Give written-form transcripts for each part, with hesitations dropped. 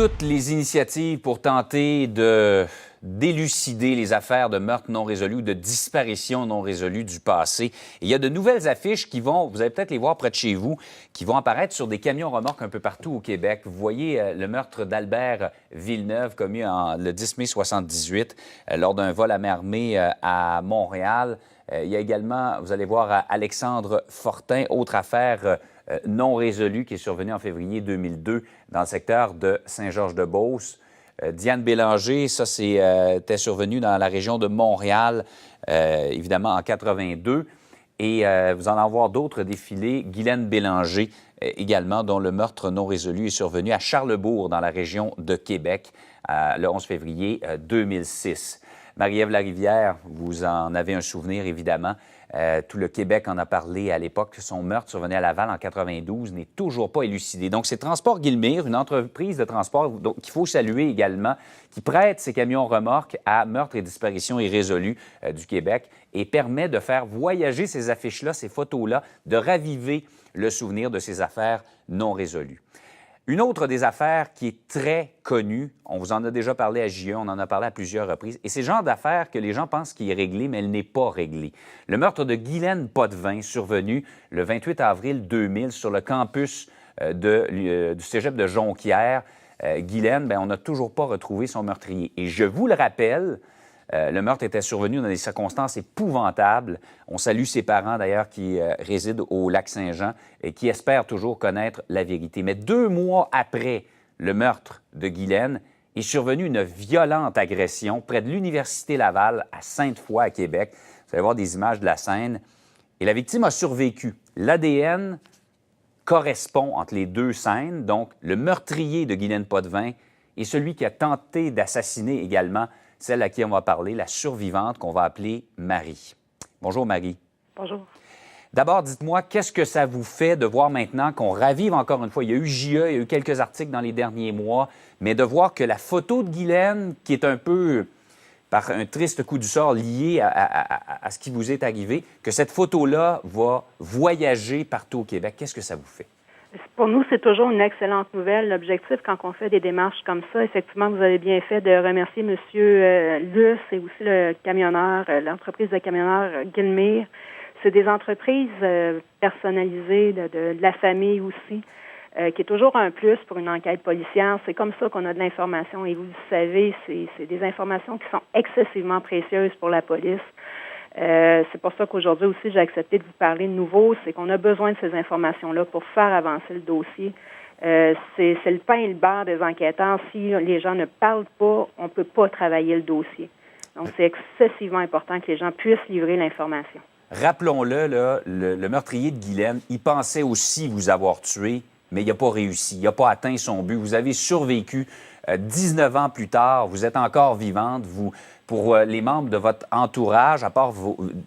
Toutes les initiatives pour tenter d'élucider les affaires de meurtres non résolus ou de disparitions non résolues du passé. Et il y a de nouvelles affiches qui vont, vous allez peut-être les voir près de chez vous, qui vont apparaître sur des camions-remorques un peu partout au Québec. Vous voyez le meurtre d'Albert Villeneuve commis le 10 mai 78 lors d'un vol à main armée à Montréal. Il y a également, vous allez voir, Alexandre Fortin, autre affaire non résolue qui est survenue en février 2002 dans le secteur de Saint-Georges-de-Beauce. Diane Bélanger, ça c'était survenu dans la région de Montréal, évidemment en 82. Et vous en allez voir d'autres défilés. Guylaine Bélanger également, dont le meurtre non résolu est survenu à Charlesbourg, dans la région de Québec, le 11 février 2006. Marie-Ève Larivière, vous en avez un souvenir, évidemment. Tout le Québec en a parlé à l'époque. Son meurtre survenait à Laval en 92, n'est toujours pas élucidé. Donc, c'est Transport Guillemire, une entreprise de transport qu'il faut saluer également, qui prête ses camions-remorques à meurtres et disparitions irrésolues du Québec et permet de faire voyager ces affiches-là, ces photos-là, de raviver le souvenir de ces affaires non résolues. Une autre des affaires qui est très connue, on vous en a déjà parlé à JE, on en a parlé à plusieurs reprises, et c'est le genre d'affaire que les gens pensent qu'il est réglé, mais elle n'est pas réglée. Le meurtre de Guylaine Potvin, survenu le 28 avril 2000 sur le campus du cégep de Jonquière. Guylaine, on n'a toujours pas retrouvé son meurtrier. Et je vous le rappelle, le meurtre était survenu dans des circonstances épouvantables. On salue ses parents, d'ailleurs, qui résident au Lac-Saint-Jean et qui espèrent toujours connaître la vérité. Mais 2 mois après le meurtre de Guylaine, est survenue une violente agression près de l'Université Laval, à Sainte-Foy, à Québec. Vous allez voir des images de la scène. Et la victime a survécu. L'ADN correspond entre les deux scènes. Donc, le meurtrier de Guylaine Potvin et celui qui a tenté d'assassiner également celle à qui on va parler, la survivante qu'on va appeler Marie. Bonjour, Marie. Bonjour. D'abord, dites-moi, qu'est-ce que ça vous fait de voir maintenant qu'on ravive encore une fois? Il y a eu JE, il y a eu quelques articles dans les derniers mois, mais de voir que la photo de Guylaine, qui est un peu, par un triste coup du sort, liée à ce qui vous est arrivé, que cette photo-là va voyager partout au Québec, qu'est-ce que ça vous fait? Pour nous, c'est toujours une excellente nouvelle. L'objectif, quand on fait des démarches comme ça, effectivement, vous avez bien fait de remercier M. Luce et aussi le camionneur, l'entreprise de camionneurs Guillemire. C'est des entreprises personnalisées de la famille aussi, qui est toujours un plus pour une enquête policière. C'est comme ça qu'on a de l'information et vous le savez, c'est des informations qui sont excessivement précieuses pour la police. C'est pour ça qu'aujourd'hui aussi, j'ai accepté de vous parler de nouveau. C'est qu'on a besoin de ces informations-là pour faire avancer le dossier. C'est le pain et le beurre des enquêteurs. Si les gens ne parlent pas, on ne peut pas travailler le dossier. Donc, c'est excessivement important que les gens puissent livrer l'information. Rappelons-le, là, le meurtrier de Guylaine, il pensait aussi vous avoir tué, mais il n'a pas réussi. Il n'a pas atteint son but. Vous avez survécu 19 ans plus tard. Vous êtes encore vivante. Pour les membres de votre entourage, à part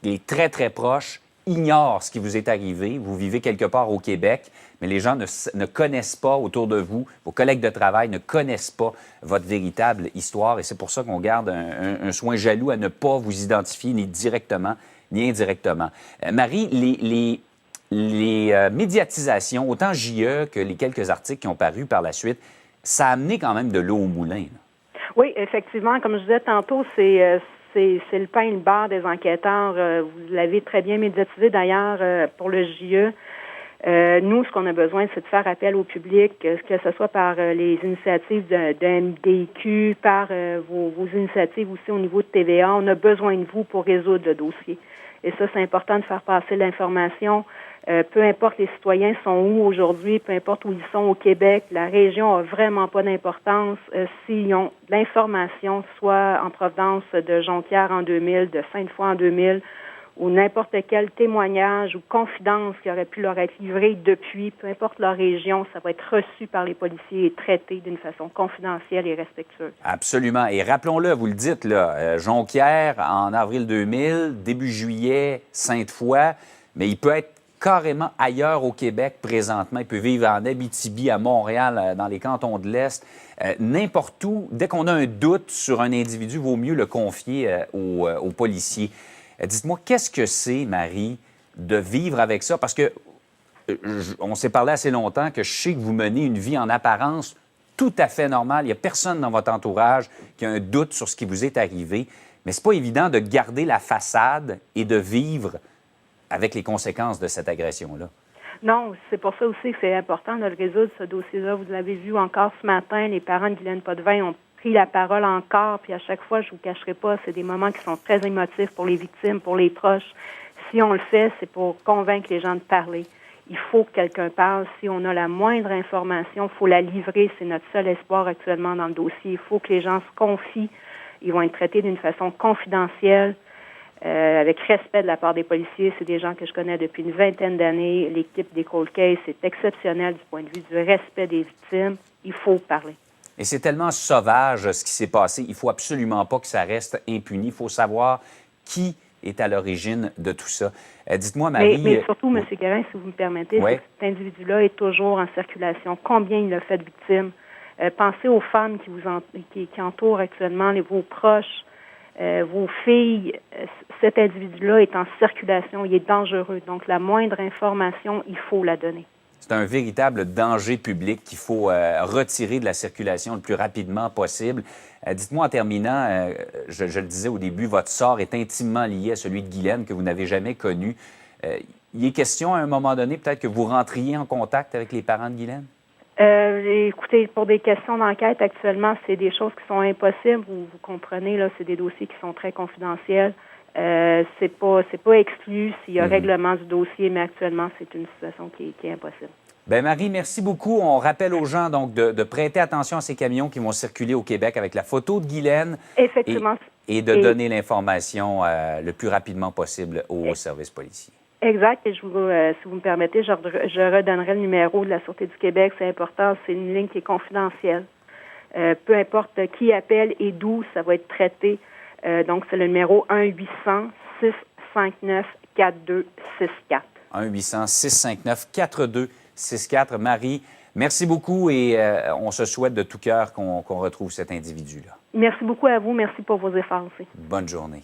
les très, très proches, ignorent ce qui vous est arrivé. Vous vivez quelque part au Québec, mais les gens ne connaissent pas autour de vous. Vos collègues de travail ne connaissent pas votre véritable histoire. Et c'est pour ça qu'on garde un soin jaloux à ne pas vous identifier ni directement ni indirectement. Marie, les médiatisations, autant JE que les quelques articles qui ont paru par la suite, ça a amené quand même de l'eau au moulin, là. Oui, effectivement, comme je disais tantôt, c'est le pain et le beurre des enquêteurs. Vous l'avez très bien médiatisé d'ailleurs pour le JE. Nous, ce qu'on a besoin, c'est de faire appel au public, que ce soit par les initiatives de MDQ, par vos initiatives aussi au niveau de TVA. On a besoin de vous pour résoudre le dossier. Et ça, c'est important de faire passer l'information. Peu importe les citoyens sont où aujourd'hui, peu importe où ils sont au Québec, la région a vraiment pas d'importance. S'ils ont de l'information, soit en provenance de Jonquière en 2000, de Sainte-Foy en 2000, ou n'importe quel témoignage ou confidence qui aurait pu leur être livré depuis, peu importe leur région, ça va être reçu par les policiers et traité d'une façon confidentielle et respectueuse. Absolument. Et rappelons-le, vous le dites, là, Jonquière en avril 2000, début juillet, Sainte-Foy, mais il peut être carrément ailleurs au Québec présentement. Il peut vivre en Abitibi, à Montréal, dans les cantons de l'Est, n'importe où. Dès qu'on a un doute sur un individu, il vaut mieux le confier aux policiers. Dites-moi, qu'est-ce que c'est, Marie, de vivre avec ça? Parce que on s'est parlé assez longtemps que je sais que vous menez une vie en apparence tout à fait normal. Il n'y a personne dans votre entourage qui a un doute sur ce qui vous est arrivé. Mais ce n'est pas évident de garder la façade et de vivre avec les conséquences de cette agression-là. Non, c'est pour ça aussi que c'est important de le résoudre, ce dossier-là. Vous l'avez vu encore ce matin, les parents de Guylaine Potvin ont pris la parole encore, puis à chaque fois, je ne vous cacherai pas, c'est des moments qui sont très émotifs pour les victimes, pour les proches. Si on le fait, c'est pour convaincre les gens de parler. Il faut que quelqu'un parle. Si on a la moindre information, il faut la livrer. C'est notre seul espoir actuellement dans le dossier. Il faut que les gens se confient. Ils vont être traités d'une façon confidentielle, avec respect de la part des policiers. C'est des gens que je connais depuis une vingtaine d'années. L'équipe des Cold Case, c'est exceptionnel du point de vue du respect des victimes. Il faut parler. Et c'est tellement sauvage ce qui s'est passé. Il ne faut absolument pas que ça reste impuni. Il faut savoir qui est à l'origine de tout ça. Dites-moi, Marie... Mais surtout, M. Guérin, si vous me permettez, oui. cet individu-là est toujours en circulation. Combien il a fait de victimes? Pensez aux femmes qui entourent actuellement, vos proches, vos filles. Cet individu-là est en circulation, il est dangereux. Donc, la moindre information, il faut la donner. C'est un véritable danger public qu'il faut retirer de la circulation le plus rapidement possible. Dites-moi en terminant, je le disais au début, votre sort est intimement lié à celui de Guylaine que vous n'avez jamais connu. Il est question à un moment donné peut-être que vous rentriez en contact avec les parents de Guylaine? Écoutez, pour des questions d'enquête, actuellement, c'est des choses qui sont impossibles. Vous comprenez, là, c'est des dossiers qui sont très confidentiels. C'est pas exclu s'il y a règlement du dossier, mais actuellement, c'est une situation qui est impossible. Bien, Marie, merci beaucoup. On rappelle aux gens donc de prêter attention à ces camions qui vont circuler au Québec avec la photo de Guylaine. Effectivement. Et de donner l'information le plus rapidement possible aux services policiers. Exact. Et si vous me permettez, je redonnerai le numéro de la Sûreté du Québec. C'est important. C'est une ligne qui est confidentielle. Peu importe qui appelle et d'où, ça va être traité. Donc, c'est le numéro 1-800-659-4264. 1-800-659-4264. Marie, merci beaucoup et on se souhaite de tout cœur qu'on retrouve cet individu-là. Merci beaucoup à vous. Merci pour vos efforts aussi. Bonne journée.